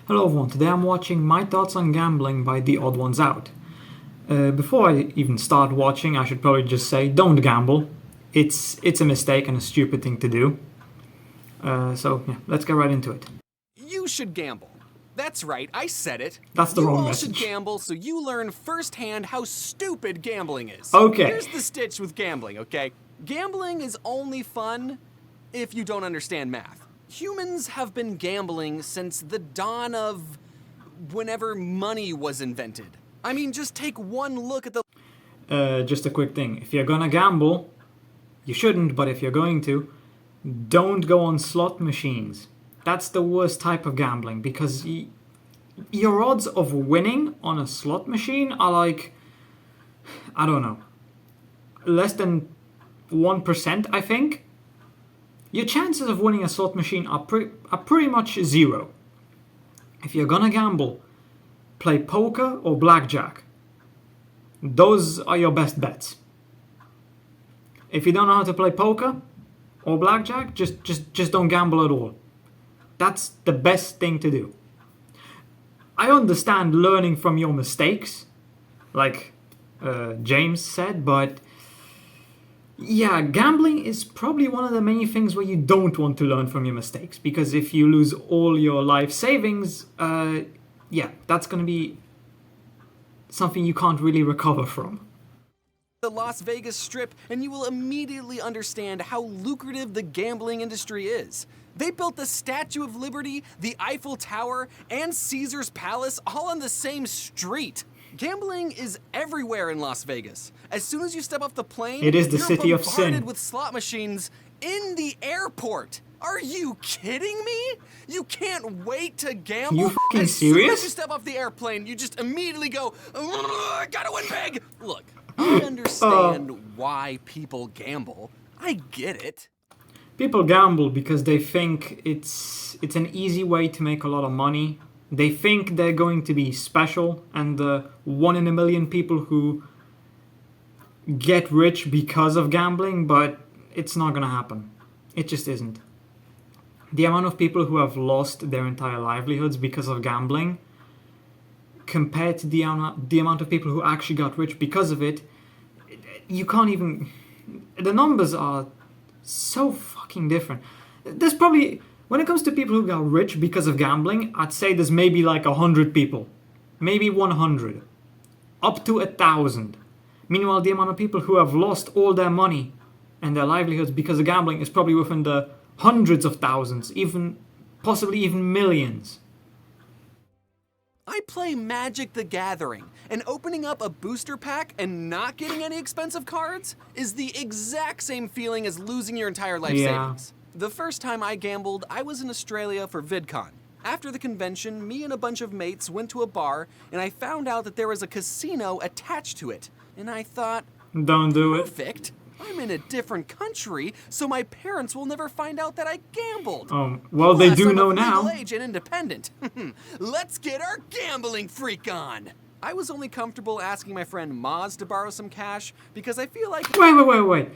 Hello everyone, today I'm watching My Thoughts on Gambling by The Odd Ones Out. Before I even start watching, I should probably just say, don't gamble. It's a mistake and a stupid thing to do. Let's get right into it. You should gamble. That's right, I said it. That's the wrong You all message. should gamble so you learn firsthand how stupid gambling is. Okay. Here's the stitch with gambling, okay? Gambling is only fun if you don't understand math. Humans have been gambling since the dawn of whenever money was invented. I mean, just take one look at the... Just a quick thing. If you're gonna gamble, you shouldn't, but if you're going to, don't go on slot machines. That's the worst type of gambling because your odds of winning on a slot machine are like, I don't know, less than 1%, I think. Your chances of winning a slot machine are pretty much zero. If you're gonna gamble, play poker or blackjack. Those are your best bets. If you don't know how to play poker or blackjack, just don't gamble at all. That's the best thing to do. I understand learning from your mistakes, like James said, but yeah, gambling is probably one of the many things where you don't want to learn from your mistakes, because if you lose all your life savings, that's going to be something you can't really recover from. The Las Vegas Strip, and you will immediately understand how lucrative the gambling industry is. They built the Statue of Liberty, the Eiffel Tower, and Caesar's Palace all on the same street. Gambling is everywhere in Las Vegas. As soon as you step off the plane, it is the you're city of bombarded sin. with slot machines in the airport. Are you kidding me? You can't wait to gamble? You fucking as soon serious? as you step off the airplane, you just immediately go, I gotta win big. Look, I understand why people gamble. I get it. People gamble because they think it's an easy way to make a lot of money. They think they're going to be special, and the 1 in a million people who get rich because of gambling, but it's not going to happen. It just isn't. The amount of people who have lost their entire livelihoods because of gambling, compared to the amount of people who actually got rich because of it, you can't even... The numbers are so fucking different. There's probably... When it comes to people who got rich because of gambling, I'd say there's maybe like 100 people. Maybe 100. Up to 1,000. Meanwhile, the amount of people who have lost all their money and their livelihoods because of gambling is probably within the hundreds of thousands, possibly even millions. I play Magic the Gathering, and opening up a booster pack and not getting any expensive cards is the exact same feeling as losing your entire life savings. The first time I gambled, I was in Australia for VidCon. After the convention, me and a bunch of mates went to a bar, and I found out that there was a casino attached to it. And I thought, don't do it. Perfect. I'm in a different country, so my parents will never find out that I gambled. Well, they Plus, do I'm know of now. legal age and independent. Let's get our gambling freak on. I was only comfortable asking my friend Maz to borrow some cash because I feel like... Wait.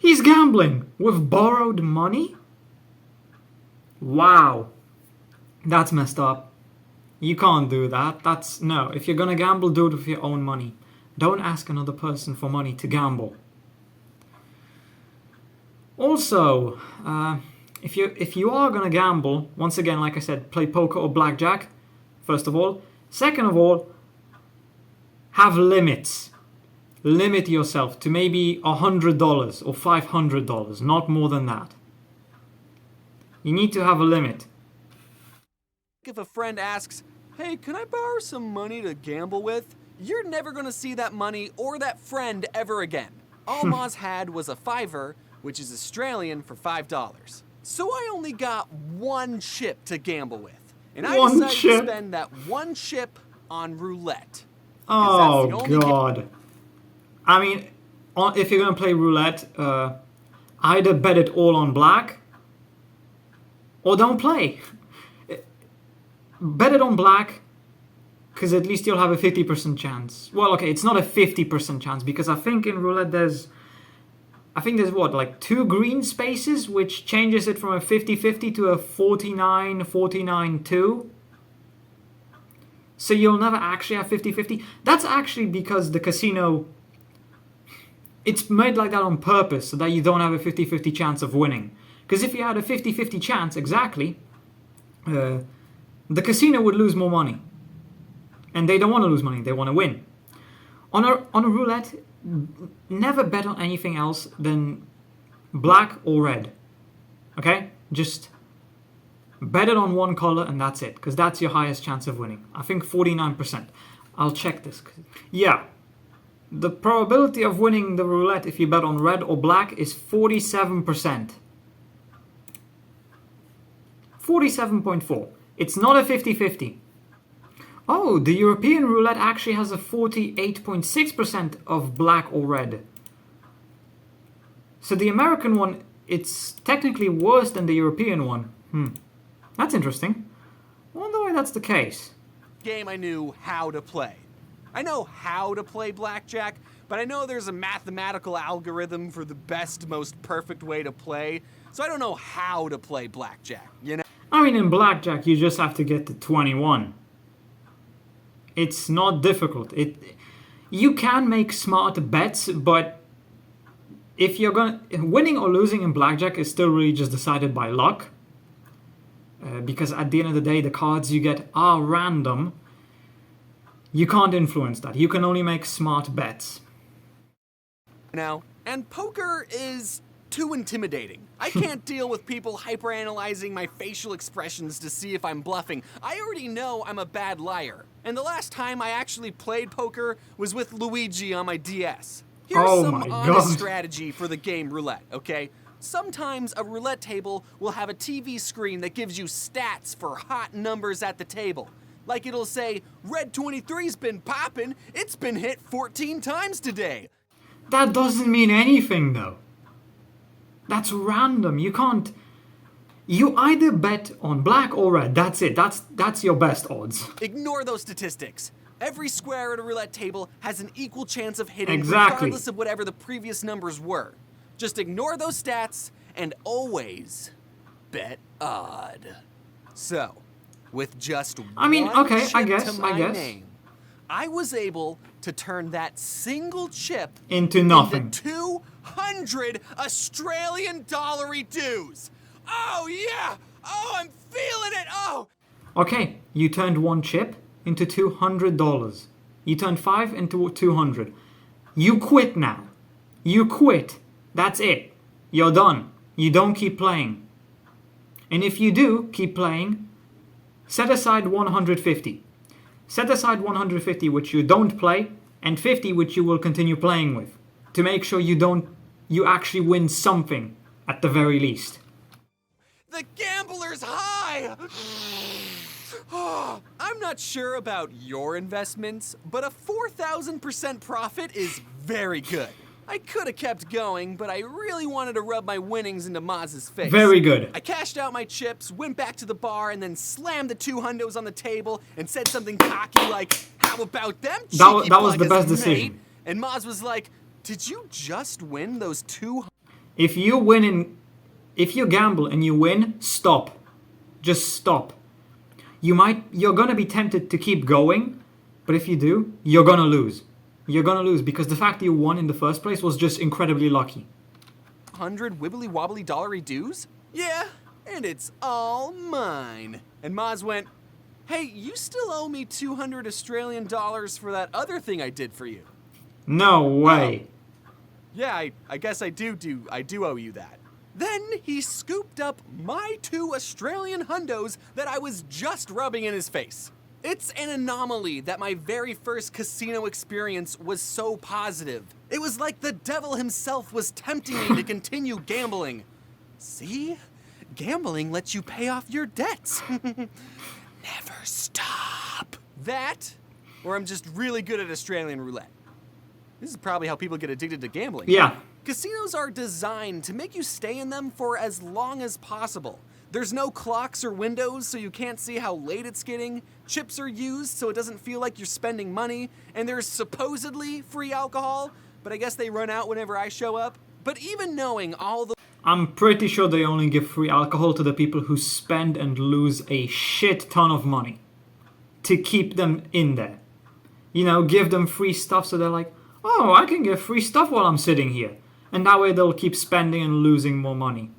He's gambling with borrowed money? Wow. That's messed up. You can't do that. No, if you're gonna gamble, do it with your own money. Don't ask another person for money to gamble. Also, if you are gonna gamble, once again, like I said, play poker or blackjack, first of all. Second of all, have limits. Limit yourself to maybe $100 or $500, not more than that. You need to have a limit. If a friend asks, hey, can I borrow some money to gamble with? You're never gonna see that money or that friend ever again. All Maz had was a $5, which is Australian for $5. So I only got one chip to gamble with. And I decided to spend that one chip on roulette. Oh, God. I mean, if you're going to play roulette, either bet it all on black or don't play. Bet it on black, because at least you'll have a 50% chance. Well, okay, it's not a 50% chance, because I think in roulette there's what, like 2 green spaces, which changes it from a 50-50 to a 49-49-2. So you'll never actually have 50-50. That's actually because the casino, it's made like that on purpose so that you don't have a 50-50 chance of winning. Because if you had a 50-50 chance exactly, the casino would lose more money. And they don't want to lose money, they want to win. On a roulette, never bet on anything else than black or red. Okay? Just bet it on one color and that's it, because that's your highest chance of winning. I think 49%. I'll check this. Yeah. The probability of winning the roulette if you bet on red or black is 47%. 47.4. It's not a 50-50. Oh, the European roulette actually has a 48.6% of black or red. So the American one, it's technically worse than the European one. That's interesting. I wonder why that's the case. Game I knew how to play. I know how to play blackjack, but I know there's a mathematical algorithm for the best, most perfect way to play, so I don't know how to play blackjack, you know? I mean, in blackjack, you just have to get to 21. It's not difficult. You can make smart bets, but if you're winning or losing in blackjack is still really just decided by luck. Because at the end of the day, the cards you get are random. You can't influence that. You can only make smart bets. Now, and poker is too intimidating. I can't deal with people hyperanalyzing my facial expressions to see if I'm bluffing. I already know I'm a bad liar. And the last time I actually played poker was with Luigi on my DS. Here's some honest strategy for the game roulette, okay? Sometimes a roulette table will have a TV screen that gives you stats for hot numbers at the table. Like it'll say, Red 23's been poppin', it's been hit 14 times today. That doesn't mean anything though. That's random. You can't... You either bet on black or red. That's it. That's your best odds. Ignore those statistics. Every square at a roulette table has an equal chance of hitting regardless of whatever the previous numbers were. Just ignore those stats and always bet odd. So, with just one chip to my name, I was able to turn that single chip into nothing. Into 200 Australian dollary dues. Oh yeah! Oh, I'm feeling it! Oh! Okay, you turned one chip into $200. You turned 5 into 200. You quit now. You quit. That's it. You're done. You don't keep playing. And if you do keep playing, set aside 150. Set aside 150 which you don't play, and 50 which you will continue playing with, to make sure you actually win something at the very least. The gambler's high! I'm not sure about your investments, but a 4,000% profit is very good. I could have kept going, but I really wanted to rub my winnings into Maz's face. Very good. I cashed out my chips, went back to the bar, and then slammed the 2 hundos on the table and said something cocky like, "How about them cheeky That was the best mate?" decision. And Maz was like, "Did you just win those 2?" If you gamble and you win, stop. Just stop. You're gonna be tempted to keep going, but if you do, you're gonna lose. You're gonna lose because the fact that you won in the first place was just incredibly lucky. 100 wibbly wobbly dollary dues? Yeah, and it's all mine. And Maz went, "Hey, you still owe me 200 Australian dollars for that other thing I did for you." No way. Yeah, I guess I do owe you that. Then he scooped up my 2 Australian hundos that I was just rubbing in his face. It's an anomaly that my very first casino experience was so positive. It was like the devil himself was tempting me to continue gambling. See? Gambling lets you pay off your debts. Never stop. That, or I'm just really good at Australian roulette. This is probably how people get addicted to gambling. Yeah. Casinos are designed to make you stay in them for as long as possible. There's no clocks or windows, so you can't see how late it's getting. Chips are used, so it doesn't feel like you're spending money. And there's supposedly free alcohol, but I guess they run out whenever I show up. But even knowing all the... I'm pretty sure they only give free alcohol to the people who spend and lose a shit ton of money. to keep them in there. You know, give them free stuff so they're like, oh, I can get free stuff while I'm sitting here. And that way they'll keep spending and losing more money.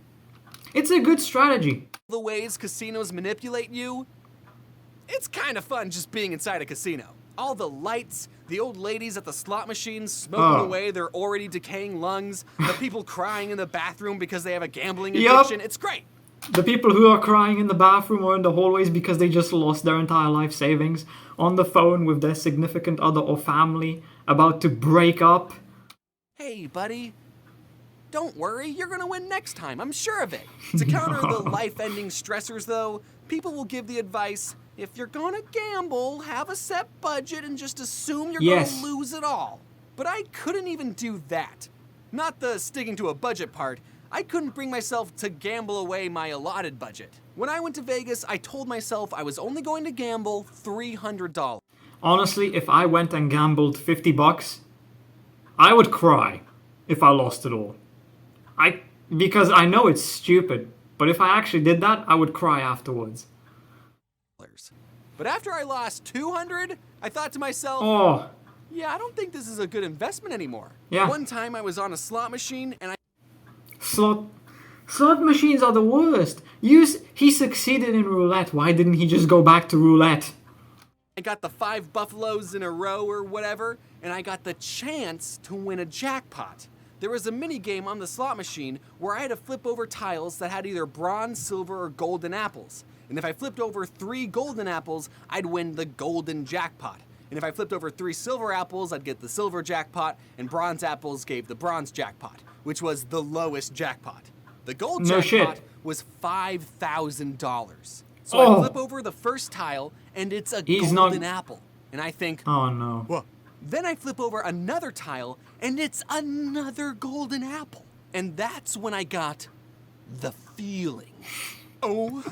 It's a good strategy. The ways casinos manipulate you, it's kind of fun just being inside a casino. All the lights, the old ladies at the slot machines smoking away their already decaying lungs, the people crying in the bathroom because they have a gambling addiction. It's great. The people who are crying in the bathroom or in the hallways because they just lost their entire life savings, on the phone with their significant other or family, about to break up. Hey, buddy. Don't worry, you're gonna win next time, I'm sure of it. To counter the life-ending stressors, though, people will give the advice, if you're gonna gamble, have a set budget and just assume you're gonna lose it all. But I couldn't even do that. Not the sticking to a budget part. I couldn't bring myself to gamble away my allotted budget. When I went to Vegas, I told myself I was only going to gamble $300. Honestly, if I went and gambled $50, I would cry if I lost it all. Because I know it's stupid, but if I actually did that, I would cry afterwards. But after I lost $200, I thought to myself, yeah, I don't think this is a good investment anymore. Yeah. One time I was on a slot machine and Slot machines are the worst. He succeeded in roulette. Why didn't he just go back to roulette? I got the 5 buffaloes in a row or whatever, and I got the chance to win a jackpot. There was a mini game on the slot machine where I had to flip over tiles that had either bronze, silver, or golden apples. And if I flipped over 3 golden apples, I'd win the golden jackpot. And if I flipped over 3 silver apples, I'd get the silver jackpot, and bronze apples gave the bronze jackpot, which was the lowest jackpot. The gold jackpot was $5,000. So I flip over the first tile, and it's a golden apple. And I think, oh no. Whoa. Then I flip over another tile, and it's another golden apple. And that's when I got the feeling. Oh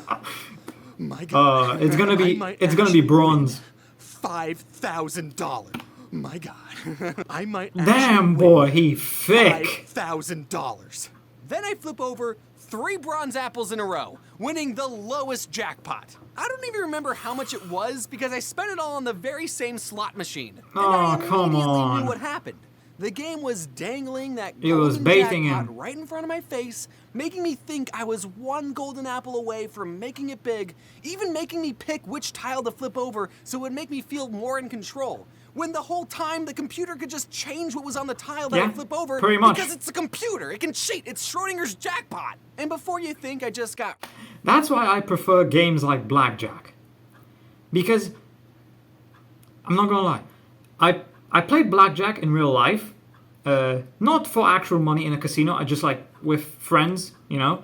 my God. It's gonna be bronze. $5,000. My God. I might Damn boy, he thick. $5,000. Then I flip over 3 bronze apples in a row, winning the lowest jackpot. I don't even remember how much it was because I spent it all on the very same slot machine. And I immediately knew what happened. The game was dangling that golden jackpot right in front of my face, making me think I was 1 golden apple away from making it big, even making me pick which tile to flip over so it would make me feel more in control. When the whole time the computer could just change what was on the tile that I flip over because it's a computer. It can cheat. It's Schrodinger's jackpot. And before you think I just got... That's why I prefer games like Blackjack. Because, I'm not gonna lie, I played Blackjack in real life, not for actual money in a casino, I just like with friends, you know,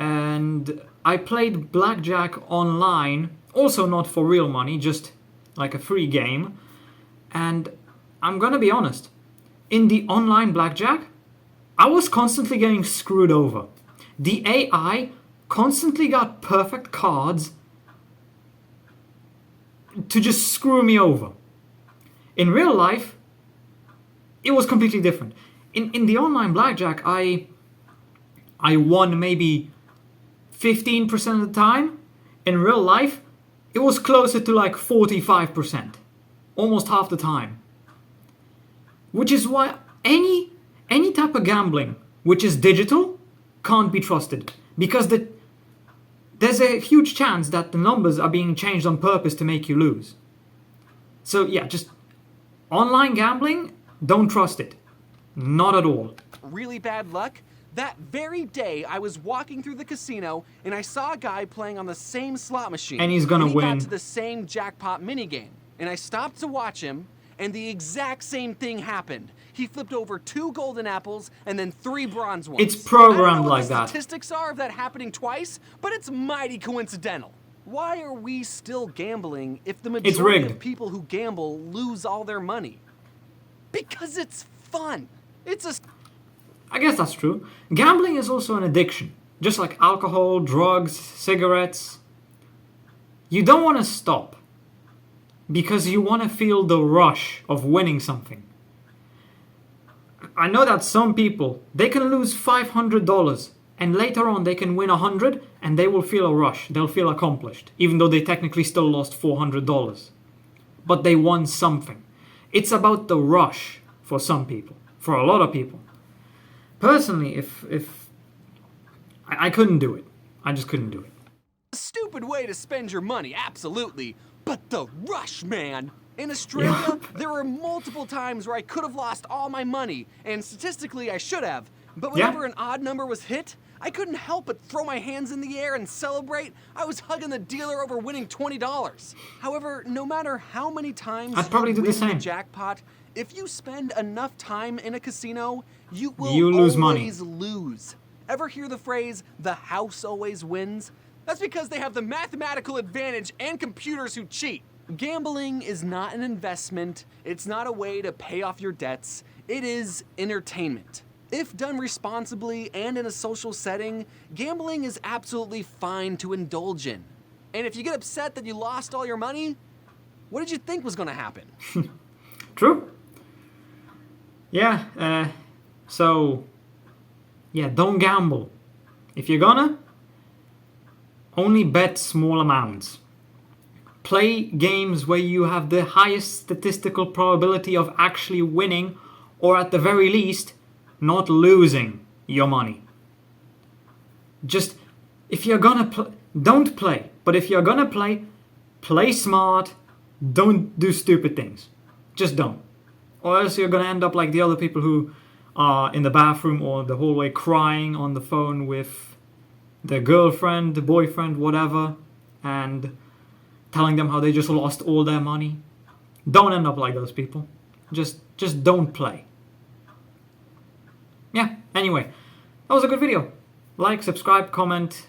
and I played Blackjack online, also not for real money, just like a free game, and I'm gonna be honest, in the online Blackjack, I was constantly getting screwed over. The AI constantly got perfect cards to just screw me over. In real life, it was completely different. In the online Blackjack, I won maybe 15% of the time. In real life, it was closer to like 45%. Almost half the time. Which is why any type of gambling which is digital can't be trusted. Because there's a huge chance that the numbers are being changed on purpose to make you lose. So yeah, just online gambling, don't trust it. Not at all. Really bad luck? That very day, I was walking through the casino and I saw a guy playing on the same slot machine. And he's gonna win. He got to the same jackpot minigame. And I stopped to watch him, and the exact same thing happened. He flipped over 2 golden apples and then 3 bronze ones. It's programmed I don't know what like the that. Statistics are of that happening twice, but it's mighty coincidental. Why are we still gambling if the majority of people who gamble lose all their money? Because it's fun. I guess that's true. Gambling is also an addiction. Just like alcohol, drugs, cigarettes. You don't want to stop. Because you want to feel the rush of winning something. I know that some people, they can lose $500 and later on they can win 100 and they will feel a rush. They'll feel accomplished, even though they technically still lost $400. But they won something. It's about the rush for some people, for a lot of people. Personally, if I couldn't do it. I just couldn't do it. A stupid way to spend your money, absolutely. But the rush, man. In Australia, there were multiple times where I could have lost all my money, and statistically I should have. But whenever an odd number was hit, I couldn't help but throw my hands in the air and celebrate. I was hugging the dealer over winning $20. However, no matter how many times I'd probably do the win same. the jackpot, if you spend enough time in a casino, you will lose money. always lose. Ever hear the phrase, the house always wins? That's because they have the mathematical advantage and computers who cheat. Gambling is not an investment. It's not a way to pay off your debts. It is entertainment. If done responsibly and in a social setting, gambling is absolutely fine to indulge in. And if you get upset that you lost all your money, what did you think was going to happen? True. Yeah, don't gamble. If you're gonna, only bet small amounts. Play games where you have the highest statistical probability of actually winning, or at the very least, not losing your money. Just, if you're gonna don't play. But if you're gonna play smart. Don't do stupid things. Just don't. Or else you're gonna end up like the other people who are in the bathroom or the hallway crying on the phone with their girlfriend, the boyfriend, whatever, and telling them how they just lost all their money. Don't end up like those people. Just don't play. Yeah, anyway, that was a good video. Like, subscribe, comment,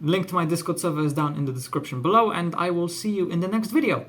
link to my Discord server is down in the description below, and I will see you in the next video.